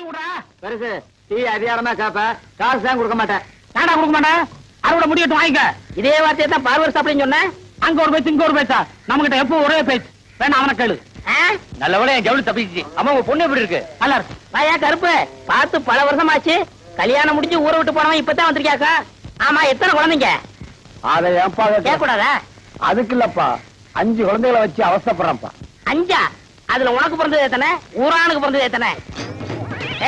விடுறா பெருசு டீ அதிகாரமா கேப்ப காசு தான் கொடுக்க மாட்டேன். நாடா கொடுக்க மாட்டேன். அறுவடை முடியட்டும் வாங்கிக்க. இதே வார்த்தையை தான் பார்வர்ஸ் அப்படின்னு சொன்னேன். அங்க ஒரு பேச்சு இங்க ஒரு பேச்சா? நம்ம கிட்ட எப்போ ஒரே பேச்சு. வேணா அவனை கேளு. நல்ல வேலை என் ஜவுளி தப்பிச்சு. அம்மா உங்க பொண்ணு எப்படி இருக்கு? நல்லா இருக்கு. வாயா கருப்பு பார்த்து பல வருஷமாச்சு. கல்யாணம் முடிஞ்சு ஊரை விட்டு போனவன் இப்பதான் வந்திருக்கியாக்கா. ஆமா எத்தனை குழந்தைங்க? அதை ஏன்பா கேட்க கூடாதா? அதுக்கு இல்லப்பா 5 குழந்தைகளை வச்சு அவசரப்படுறப்பா. 5? அதுல உனக்கு பிறந்தது எத்தனை? ஊரானுக்கு பிறந்தது எத்தனை?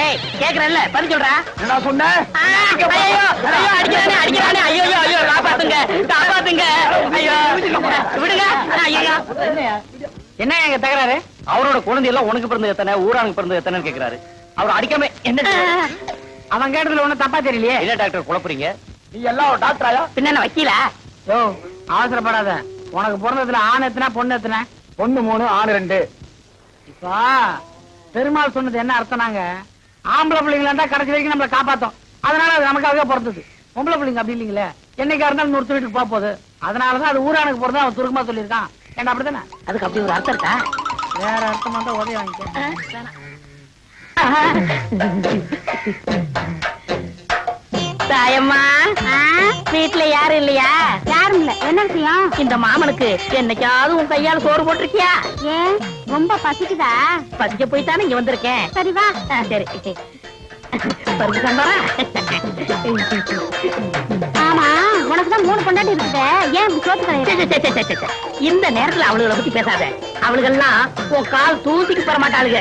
ஏய் கேக்குறல்ல பதில் சொல்றா. என்ன சொன்ன? ஐயோ ஐயோ அடிக்கறானே அடிக்கறானே. ஐயோ ஐயோ காப்பாத்துங்க காப்பாத்துங்க. ஐயோ விடுங்க. ஐயோ என்ன எங்க தகராறு? அவரோட குழந்தை எல்லாம் உனக்கு பிறந்தது எத்தனை ஊரானுக்கு பிறந்தது எத்தனைன்னு கேக்குறாரு. அவர் அடிக்காம என்ன அவன் கேட்டதுல ஒண்ணு தப்பா தெரியலையே. என்ன டாக்டர் குழப்பறீங்க? நீ எல்லாம் ஒரு டாக்டராயா? பின்ன என்ன வக்கீலா? ஓ அவசரப்படாத. உனக்கு பிறந்ததுல ஆண் எத்தனை பொண்ணு எத்தனை? பொண்ணு 3 ஆண் 2. இப்ப பெருமாள் சொன்னது என்ன அர்த்தம்னாங்க, ஆம்பளை பிள்ளைங்களா கடைசி வரைக்கும் நம்மளை காப்பாத்தோம். அதனால அது நமக்காக பிறந்தது. பொம்பளை பிள்ளைங்க அப்படி இல்லீங்களே, என்னைக்கா இருந்தாலும் 100 வீட்டுக்கு போக போகுது. அதனாலதான் அது ஊரானுக்கு போறதா அவன் சுருக்கமா சொல்லியிருக்கான். ஏன்னா அப்படித்தானே? அதுக்கு அப்படி ஒரு அர்த்தம் இருக்கா? வேற அர்த்தம் தான் உதவி வாங்கிக்க. தாயம்மா வீட்டுல யாரும் இல்லையா? யாரும் இல்ல. என்ன விஷயம்? இந்த மாமனுக்கு என்னைக்காவது உன் கையால சோறு போட்டிருக்கியா? ஏன் ரொம்ப பசிக்குதா? பசிக்க போய்தானே இங்க வந்திருக்கேன். சரி வா. சரி பருப்பு சாம்பாரா? ஆமா உனக்குதான் 3 பொண்டாட்டி இருக்குது. ஏன் சோத்து கிடையாது? இந்த நேரத்துல அவளுகளை பத்தி பேசாத. அவளுகெல்லாம் உன் கால் தூசிக்கு பெற மாட்டாளுங்க.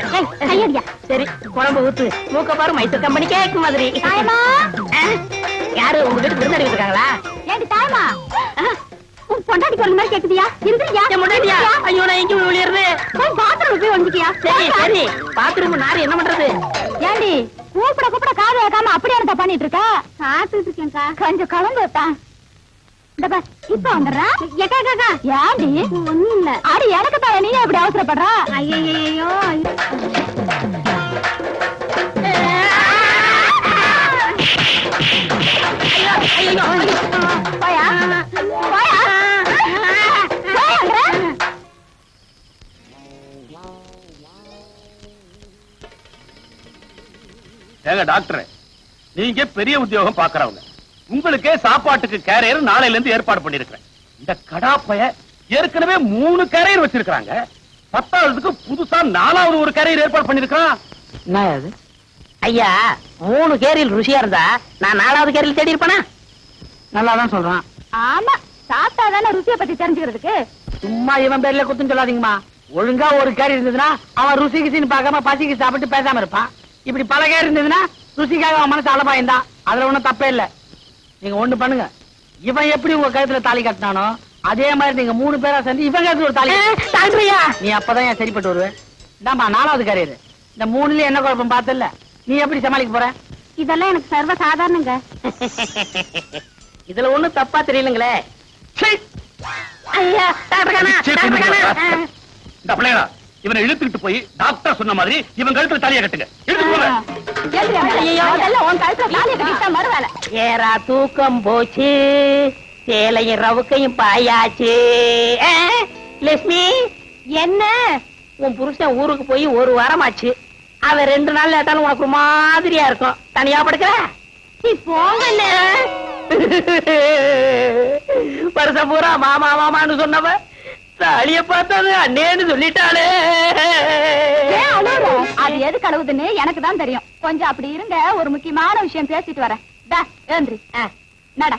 ஐயா சரி குழம்பு ஊத்து. மூக்க பாரு மைசூர் கம்பெனி கேக்கு மாதிரி. யாரு உங்க வீட்டுக்கு விருந்தாடி இருக்காங்களா? ஏண்டி தாயமா உன் பொண்டாட்டி சொல்ற மாதிரி கேக்குதியா? இருந்தியா முன்னாடியா? ஐயோ நான் எங்க விழுறது? பாத்ரூம் போய் வந்துக்கியா? சரி சரி பாத்ரூம் நாரு என்ன பண்றது? ஏண்டி கூப்பிட காது வைக்காம அப்படியே என்ன பண்ணிட்டு இருக்க? காத்துட்டு இருக்கேன்க்கா. கொஞ்சம் கலந்து வைப்பேன். இந்த பஸ் இப்ப வந்துடுறா. ஏண்டி ஒண்ணும் இல்ல. அடி எனக்கு தான் நீங்க எப்படி அவசரப்படுறா? ஐயோ ஏங்க டாக்டர், நீங்க பெரிய உத்தியோகம் பாக்குறவங்க. உங்களுக்கே சாப்பாட்டுக்கு கேரியர் நாளையில இருந்து ஏற்பாடு பண்ணிருக்கிறேன். இந்த கடாப்பைய ஏற்கனவே 3 கேரியர் வச்சிருக்காங்க. 10ஆவதுக்கு புதுசா 4வது ஒரு கேரியர் ஏற்பாடு பண்ணிருக்கான். என்ன அது? ஐயா 3 கேரியல் ருசியா இருந்தா நான் 4வது கேரியல் தேடி இருப்பேனா? நல்லாதான் சொல்றான். ஆமா சாப்பிட்டாதானே ருசியை பத்தி தெரிஞ்சுக்கிறதுக்கு. சும்மா இவன் பேர்ல குத்துன்னு சொல்லாதீங்கம்மா. ஒழுங்கா ஒரு கேரி இருந்ததுன்னா அவன் ருசிக்கு பார்க்காம பசிக்கு சாப்பிட்டு பேசாம இருப்பான். இப்படி பல கேரி இருந்ததுன்னா ருசிக்காக அவன் மனசு அலபாயந்தா. அதுல ஒண்ணும் தப்பே இல்ல. நீங்க ஒண்ணு பண்ணுங்க, இவன் எப்படி உங்க கழுத்துல தாலி கட்டினானோ அதே மாதிரி நீங்க 3 பேரா சேர்ந்து இவன் கழுத்துல ஒரு தாலி. நீ அப்பதான் ஏன் சரிப்பட்டு வருவேன். இந்தாமா 4வது கேரியர். இந்த 3லயும் என்ன குழப்பம் பார்த்தல? நீ எப்படி சமாளிக்க போற? இதெல்லாம் எனக்கு சர்வ சாதாரணங்க. இதுல ஒண்ணும் தப்பா தெரியலங்களே. ஐயா இந்த பிள்ளைகளா இவனை இழுத்துக்கிட்டு போய் டாக்டர் சொன்ன மாதிரி இவன் கழுத்துல தாலியை கட்டுங்க. ஏரா தூக்கம் போச்சு, சேலையும் ரவுக்கையும் பாயாச்சு. லட்சுமி என்ன உன் புருஷன் ஊருக்கு போய் 1 வாரமாச்சு. அவன் 2 நாள் லேட்டாலும் உனக்கு ஒரு மாதிரியா இருக்கும். தனியா படுக்கிற போங்க. வருஷம் பூரா மாமா மாமான்னு சொன்னவ தாலிய பார்த்தது அண்ணேன்னு சொல்லிட்டாளே. அது எது கழுவுதுன்னு எனக்கு தான் தெரியும். கொஞ்சம் அப்படி இருங்க, ஒரு முக்கியமான விஷயம் பேசிட்டு வரேன். ஏந்திரி நட.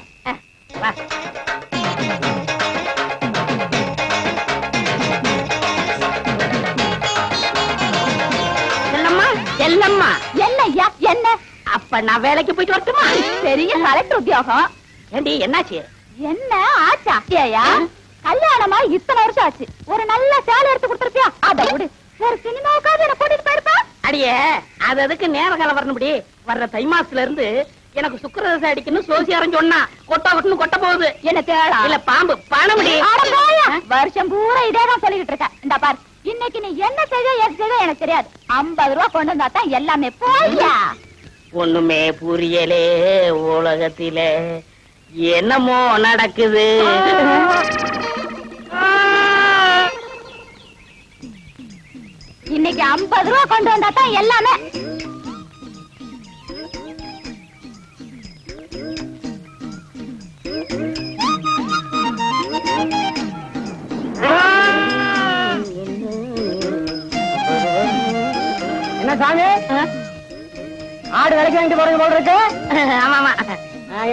செல்லம்மா செல்லம்மா. என்னய்யா என்ன? அப்ப நான் வேலைக்கு போயிட்டு வரட்டுமா? பெரிய கலெக்டர் உத்தியோகம். ஏண்டி என்னாச்சு? என்ன ஆச்சா? கல்யாணமா இத்தனை வருஷம் ஆச்சு. ஒரு நல்ல சேலை எடுத்து கொடுத்துருப்பியா? அத விடு, ஒரு சினிமாவுக்காவது என்ன கூட்டிட்டு போயிருப்பா. அடியே அது அதுக்கு நேர காலம் வரணும்படி. வர்ற தை மாசத்துல இருந்து எனக்கு சுக்கிரதசை அடிக்கணும் சோசியாரம் சொன்னா கொட்டா கொட்டுன்னு கொட்ட போகுது. என்ன தேடா? இல்ல பாம்பு பணமுடி. வருஷம் பூரா இதேதான் சொல்லிட்டு இருக்க. இந்த பாரு, இன்னைக்கு நீ என்ன செய்த ஏது செய்த எனக்கு தெரியாது. 50 ரூபா கொண்டு வந்தா தான் எல்லாமே. போய்யா. ஒண்ணுமே புரியலே உலகத்திலே என்னமோ நடக்குது. இன்னைக்கு 50 ரூபா கொண்டு வந்தா தான் எல்லாமே. ஆடு விலைக்கு வாங்கிட்டு போறது போல இருக்கு. ஆமா ஆமா.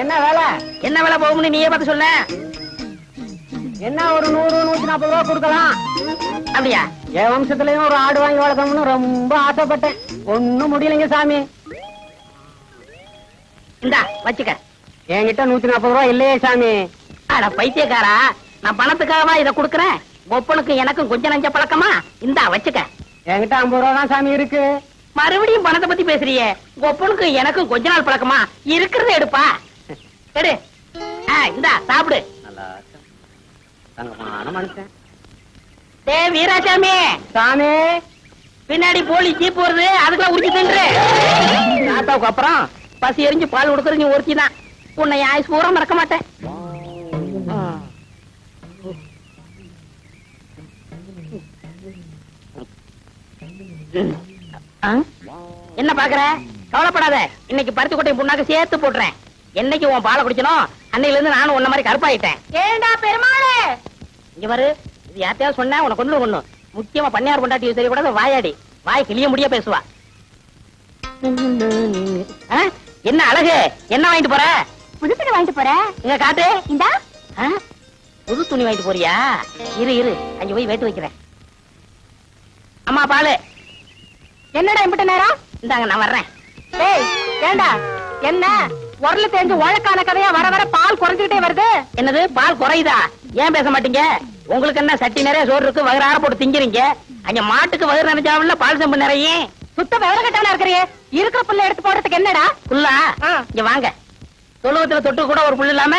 என்ன வேலை? என்ன வேலை போகும்னு நீயே பார்த்து சொல்ல. என்ன ஒரு 100 140 ரூபா கொடுக்கலாம். அப்படியா? என் வம்சத்துலயும் ஒரு ஆடு வாங்கி வளர்க்கணும்னு ரொம்ப ஆசைப்பட்டேன். ஒண்ணும் முடியலைங்க சாமி. இந்தா வச்சுக்க. என்கிட்ட 140 ரூபா இல்லையே சாமி. அட பைத்தியக்காரா, நான் பணத்துக்காகவா இதை கொடுக்குறேன்? ஒப்பனுக்கு எனக்கும் கொஞ்சம் நஞ்ச பழக்கமா? இந்தா வச்சுக்க. என்கிட்ட 50 ரூபா தான் சாமி இருக்கு. மறுபடியும் பணத்தை பத்தி பேசுறியே. ஒப்பனுக்கு எனக்கும் கொஞ்ச நாள் பழக்கமா? இருக்கிறத எடுப்பா. எடு. இந்தா சாப்பிடு. வீராசாமி சாமி, பின்னாடி போலி ஜீப் வருது, அதுக்குள்ள உரிச்சு தின்று. தாத்தாவுக்கு அப்புறம் பசி எரிஞ்சு பால் கொடுக்கறது நீ ஒருத்தி தான். உன்னை ஆயுஸ் பூரா மறக்க மாட்டேன். என்ன பாக்குற? கவலைப்படாத, இன்னைக்கு பருத்தி கொட்டை புண்ணாக்கு சேர்த்து போடுறேன். என்னைக்கு உன் பாலை குடிச்சனோ அன்னையில இருந்து நானும் உன்ன மாதிரி கருப்பாயிட்டேன். ஏண்டா பெருமாளே, இங்க வரு. இது யார்த்தையாவது சொன்னா உனக்கு கொண்டு முக்கியமா பண்ணையார் கொண்டாட்டி தெரியக்கூடாது. வாயாடி வாய் கிளிய முடிய பேசுவா. என்ன அழகு, என்ன வாங்கிட்டு போற? புது துணி வாங்கிட்டு போறேன். இங்க காட்டு. இந்தா. புது துணி வாங்கிட்டு போறியா? இரு அங்க போய் வேட்டு வைக்கிறேன். அம்மா பாலு. என்னடா இம்பிட்ட நேரம்? இந்தாங்க நான் வர்றேன். ஏய் ஏண்டா, என்ன உரல தேஞ்சு உழக்கான கதையா வர வர பால் குறைஞ்சுக்கிட்டே வருது. என்னது பால் குறையுதா? ஏன் பேச மாட்டீங்க? உங்களுக்கு என்ன சட்டி நிறைய சோறு இருக்கு, வயிறார போட்டு திங்கிறீங்க. அங்க மாட்டுக்கு வயிறு நிறைஞ்சாவில்ல, பால் செம்பு நிறைய. சுத்த விவரம் கட்டான இருக்கிறியே. இருக்கிற புல்ல எடுத்து போடுறதுக்கு என்னடா? புல்லா? இங்க வாங்க. தொழுவத்துல தொட்டு கூட ஒரு புல் இல்லாம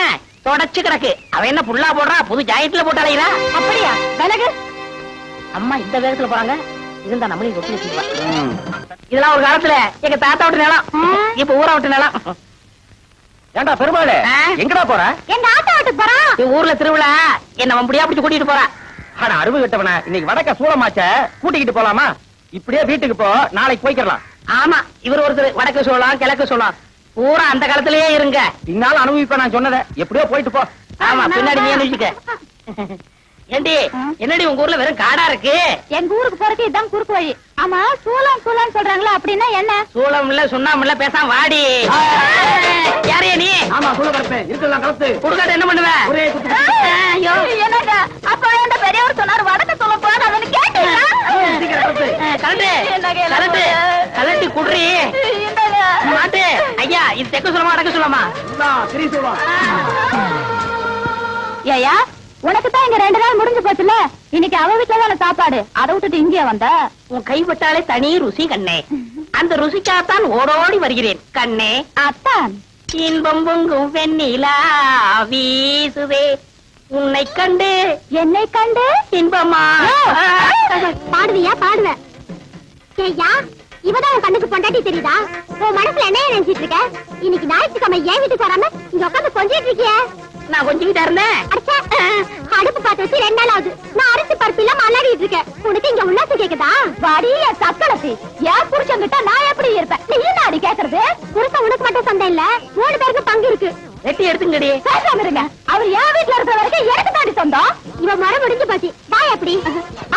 தொடச்சு கிடக்கு. அவ என்ன புல்லா போடுறா? புது ஜாயத்துல போட்டு அலையிறா. அப்படியா? விலகு. அம்மா இந்த வேகத்துல போறாங்க. இருந்தா நம்மளையும் தொட்டு வச்சுக்குவா. இதெல்லாம் ஒரு காலத்துல எங்க தாத்தா விட்டு நிலம், இப்ப ஊரா விட்டு நிலம். ஏண்டா பெருமாளே, எங்கடா போற? எங்க ஆத்தா வீட்டுக்கு போறான். ஊர்ல திருவிழா, என்ன முடியா பிடிச்சு கூட்டிட்டு போறா. ஆனா அருவு கிட்டவன இன்னைக்கு வடக்க சூளமாச்ச கூட்டிக்கிட்டு போலாமா? இப்படியே வீட்டுக்கு போ, நாளைக்கு போய்க்கலாம். ஆமா, இவர் ஒருத்தர் வடக்கு சோளம் கிழக்கு சோளம் பூரா அந்த காலத்திலேயே இருங்க. பின்னால அனுபவிப்ப நான் சொன்னதை. எப்படியோ போயிட்டு போ. ஆமா, பின்னாடி நீ அனுபவிச்சுக்க. ஏண்டி, என்னடி உங்க ஊர்ல வெறும் காடா இருக்கு? எங்க ஊருக்கு போறதுக்கு இதான் குறுக்கு வழி. ஆமா, சூளம் சூளம் சொல்றாங்களா, அப்படின்னா என்ன? சூளம் இல்ல சுண்ணாம இல்ல, பேசாம வாடி. யாரையா நீ? ஆமா, சூள கலப்பேன். இருக்கலாம் கலப்பு. குடுக்காட்ட என்ன பண்ணுவ? என்னங்க அப்ப இந்த பெரியவர் சொன்னாரு வடக்க சொல்ல போறாங்கன்னு கேட்டீங்களா? கலட்டி குடுறி மாட்டு. ஐயா, இது தெக்க சொல்லமா அடக்க சொல்லமா? சரி சொல்லுவா. ஏயா, உனக்கு தான் இங்க 2 நாள் முடிஞ்சு போச்சுல. இன்னைக்கு அவ வீட்டுல தான சாப்பாடு, அதை விட்டுட்டு இங்கே வந்த. உன் கைப்பட்டாலே தனி ருசி கண்ணே. அந்த ருசிக்காத்தான் ஓடோடி வருகிறேன் கண்ணே. அத்தான் இன்பம் பொங்கும் வெண்ணிலா வீசுதே, உன்னை கண்டு என்னை கண்டு இன்பமா. பாடுவியா? பாடுவேன். ஏய்யா, இவதான் உன் கண்ணுக்கு பொண்டாட்டி தெரியுதா? உன் மனசுல என்ன நினைச்சிட்டு இருக்க? இன்னைக்கு ஞாயிற்றுக்கிழமை ஏன் வீட்டுக்கு வராம இங்க உட்காந்து கொஞ்சிட்டு இருக்கிய? நான் கொஞ்சிக்கிட்டா இருந்தேன். அடுப்பு பார்த்து வச்சு 2 நாள் ஆகுது. நான் அரிசி பருப்பு இல்லாம அல்லாடிட்டு இருக்கேன். உனக்கு இங்க உல்லாசம் கேக்குதா? வாடிய சக்கலத்தி, ஏன் புருஷங்கிட்ட நான் எப்படி இருப்பேன்? நீ நாடி கேக்குறது? புருஷன் உனக்கு மட்டும் சொந்தம் இல்ல, 3 பேருக்கு பங்கு இருக்கு. வெட்டி எடுத்துங்கடி. பேசாம இருங்க. அவர் என் வீட்டுல இருக்கிற வரைக்கும் எனக்கு தாண்டி சொந்தம். இவன் மரம் முடிஞ்சு போச்சு. வா எப்படி?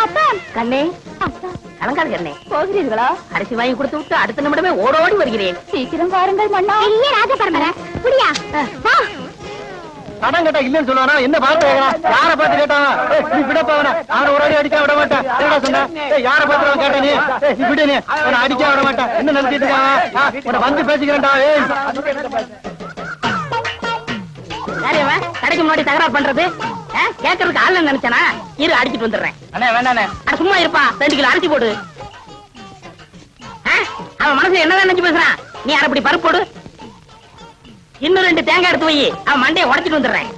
அப்பா கண்ணே, அப்பா கலங்காது கண்ணே. போகிறீர்களா? அரிசி வாங்கி கொடுத்து விட்டு அடுத்த நிமிடமே ஓடோடி வருகிறேன். சீக்கிரம் வாருங்கள் மன்னா. இல்ல ராஜ பரம்பரை. புரியா? வா. கடன் கேட்டா இல்லன்னு சொல்லுவானா? என்ன பார்த்து யார பார்த்து கேட்டான்? நீ விடப்பா, அவனை ஒரு அடி அடிக்க விட மாட்டேன். என்ன சொன்ன? யார பார்த்து கேட்ட நீ? நீ விடு, நீ அவனை அடிக்க விட மாட்டேன். என்ன நினைச்சிட்டு இருக்கான்? உன்னை வந்து பேசிக்கிறேன்டா. யாரையவன் கடைக்கு முன்னாடி தகராறு பண்றது? கேட்கறதுக்கு ஆள் நினைச்சானா? இரு, அடிச்சிட்டு வந்துடுறேன். அண்ணே வேண்டாண்ணே. சும்மா இருப்பா. 2 கிலோ அரிசி போடு. அவன் மனசுல என்னதான் நினைச்சு பேசுறான்? நீ அரைப்படி பருப்பு போடு. இன்னும் 2 தேங்காய் எடுத்து வை. அவன் மண்டையை உடைச்சிட்டு வந்துடுறேன்.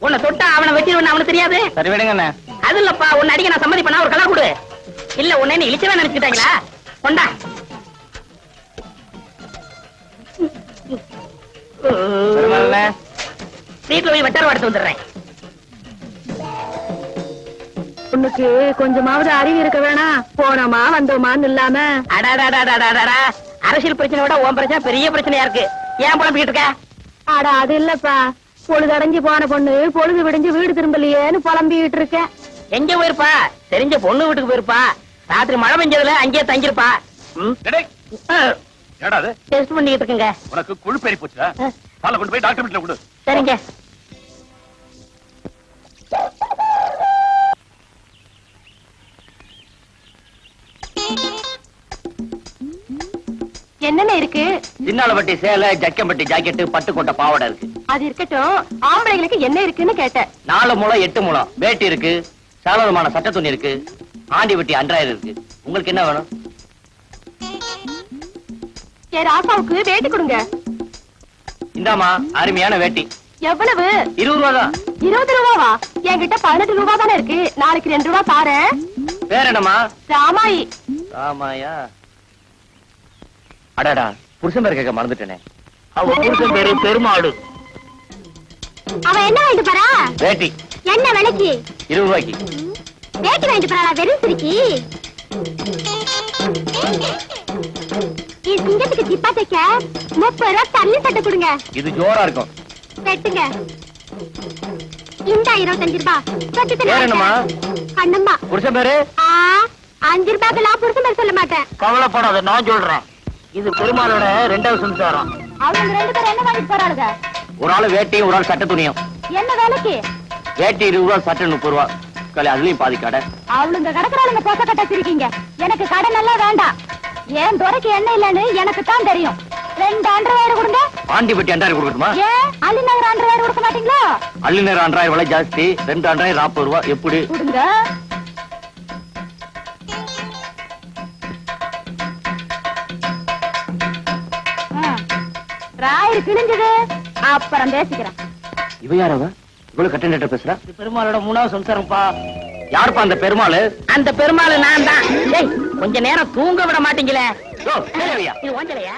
உன்னை தொட்டா அவனை வெட்டிடுவேன் அவனுக்கு தெரியாது. சரி விடுங்க. அது இல்லப்பா, உன்னை அடிக்க நான் சம்மதி பண்ணா ஒரு கலா கொடு. இல்ல உன்னை என்ன இழிச்சவே நினைச்சுக்கிட்டாங்களா? கொண்டா. வீட்டுல போய் வெட்டார எடுத்து வந்துடுறேன். உனக்கு கொஞ்சமாவது அறிவு இருக்க வேணாம். போனோமா வந்தோமான்னு இல்லாம. அடாடாடாடாடாடா, அரசியல் பிரச்சனை விட உன் பிரச்சனை பெரிய பிரச்சனையா இருக்கு. ஏன் புலம்பிக்கிட்டு இருக்க? அட அது இல்லப்பா, பொழுது அடைஞ்சு போன பொண்ணு பொழுது விடிஞ்சு வீடு திரும்பலையேன்னு புலம்பிக்கிட்டு இருக்கேன். எங்க போயிருப்பா? தெரிஞ்ச பொண்ணு வீட்டுக்கு போயிருப்பா. ராத்திரி மழை பெஞ்சதுல அங்கேயே தங்கிருப்பா. டெஸ்ட் பண்ணிட்டு இருக்குங்க. உனக்கு கொழுப்பேறி போச்சுடா. பாலை கொண்டு போய் டாக்டர் வீட்டுல கொடு. சரிங்க. என்னென்ன இருக்கு? சின்னாலப்பட்டி சேலை, ஜக்கம்பட்டி ஜாக்கெட்டு, பட்டுக்கோட்டை பாவாடை இருக்கு. அது இருக்கட்டும், ஆம்பளைங்களுக்கு என்ன இருக்குன்னு கேட்டேன். 4 முழம் 8 முழம் வேட்டி இருக்கு. சாலமான சட்ட துணி இருக்கு. ஆண்டி வெட்டி அன்றாயிரம் இருக்கு. உங்களுக்கு என்ன வேணும்? ராசாவுக்கு வேட்டி கொடுங்க. இந்தாமா, அருமையான வேட்டி. எவ்வளவு? 20 ரூபா தான். 20 ரூபாவா? என்கிட்ட 18 ரூபா தானே இருக்கு. நாளைக்கு 2 ரூபா தாரேன். வேற என்னமா? ராமாயி. ராமாயா? அடாடா, புருஷன் பேர் கேட்க மறந்துட்டேனே. அவ புருஷன் பேரு பெருமாடு. அவன் என்ன வாங்கிட்டு போறா? வேட்டி. என்ன விலைக்கு? 20 ரூபாய்க்கு. வேட்டி வாங்கிட்டு போறா? வெறும் சிரிக்கி. இந்த சிங்கத்துக்கு ஜிப்பா தைக்க 30 ரூபா தள்ளி சட்டை கொடுங்க. இது ஜோரா இருக்கும். வெட்டுங்க. இந்த 25 ரூபா. வேற என்னமா? கண்ணம்மா. புருஷன் பேரு? 5 ரூபாய்க்கெல்லாம் புருஷன் பேர் சொல்ல மாட்டேன். கவலைப்படாத, நான் சொல்றேன். இது பெருமாளோட 2வது சம்சாரம். அவங்க 2 பேரும் என்ன வாங்கிட்டு போறாளுங்க? ஒரு ஆளு வேட்டியும் ஒரு ஆள் சட்ட துணியும். என்ன வேலைக்கு? வேட்டி 20 ரூபா, சட்டை 30 ரூபா. கலை அதுலயும் பாதி கடை. அவளுங்க கடற்கறாளுங்க போச கட்ட வச்சிருக்கீங்க. எனக்கு கடை நல்லா வேண்டாம். ஏன் துறைக்கு என்ன இல்லன்னு எனக்கு தான் தெரியும். 2 அண்டர்வேர் கொடுங்க. ஆண்டி வெட்டி அன்றாயிரம் கொடுக்கட்டுமா? ஏன் அள்ளிநகர் அண்டர்வேர் கொடுக்க மாட்டீங்களா? அள்ளிநகர் அன்றாயிரம் விலை ஜாஸ்தி. 2 அன்றாயிரம் 40 ரூபாய். எப்படி கொடுங்க? ராயர் கிழிஞ்சது, அப்புறம் பேசிக்கிறேன். இவ யாரவ? இவ்வளவு கட்ட பேசுறா? பெருமாளோட 3வது சம்சாரம்ப்பா. யாருப்பா அந்த பெருமாள்? அந்த பெருமாள் நான் தான். கொஞ்ச நேரம் தூங்க விட மாட்டீங்களே. ஓ, சரியா? இது ஓஞ்சலையா?